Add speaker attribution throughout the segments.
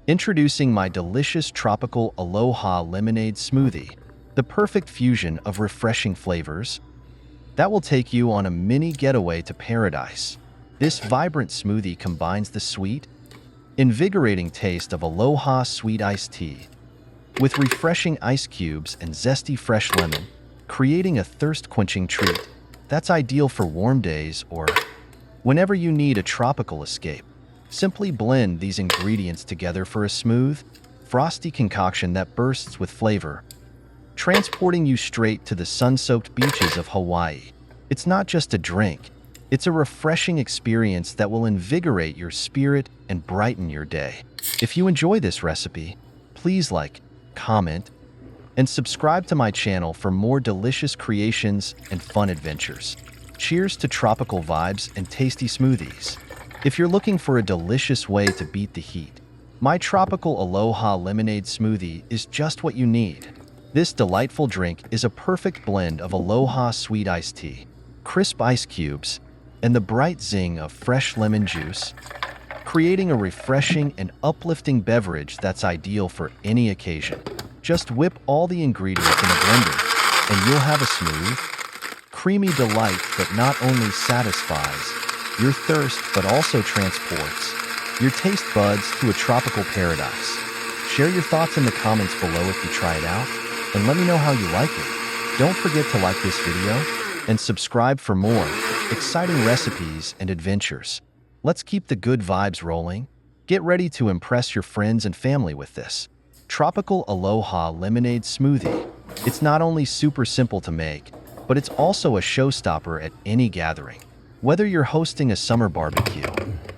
Speaker 1: Introducing my delicious tropical Aloha lemonade smoothie, the perfect fusion of refreshing flavors that will take you on a mini getaway to paradise. This vibrant smoothie combines the sweet, invigorating taste of Aloha sweet iced tea with refreshing ice cubes and zesty fresh lemon, creating a thirst-quenching treat that's ideal for warm days or whenever you need a tropical escape. Simply blend these ingredients together for a smooth, frosty concoction that bursts with flavor, transporting you straight to the sun-soaked beaches of Hawaii. It's not just a drink, it's a refreshing experience that will invigorate your spirit and brighten your day. If you enjoy this recipe, please like, comment, and subscribe to my channel for more delicious creations and fun adventures. Cheers to tropical vibes and tasty smoothies. If you're looking for a delicious way to beat the heat, my tropical Aloha lemonade smoothie is just what you need. This delightful drink is a perfect blend of Aloha sweet iced tea, crisp ice cubes, and the bright zing of fresh lemon juice, creating a refreshing and uplifting beverage that's ideal for any occasion. Just whip all the ingredients in a blender, and you'll have a smooth, creamy delight that not only satisfies your thirst but also transports your taste buds to a tropical paradise. Share your thoughts in the comments below if you try it out, and let me know how you like it. Don't forget to like this video and subscribe for more exciting recipes and adventures. Let's keep the good vibes rolling. Get ready to impress your friends and family with this tropical Aloha lemonade smoothie. It's not only super simple to make, but it's also a showstopper at any gathering. Whether you're hosting a summer barbecue,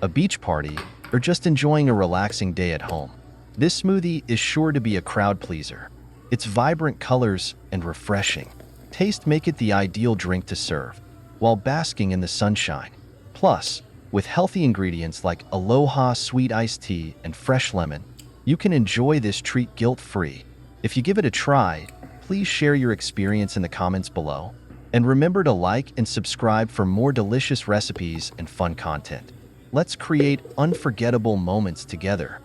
Speaker 1: a beach party, or just enjoying a relaxing day at home, this smoothie is sure to be a crowd pleaser. Its vibrant colors and refreshing taste make it the ideal drink to serve while basking in the sunshine. Plus, with healthy ingredients like Aloha sweet iced tea and fresh lemon, you can enjoy this treat guilt-free. If you give it a try, please share your experience in the comments below. And remember to like and subscribe for more delicious recipes and fun content. Let's create unforgettable moments together.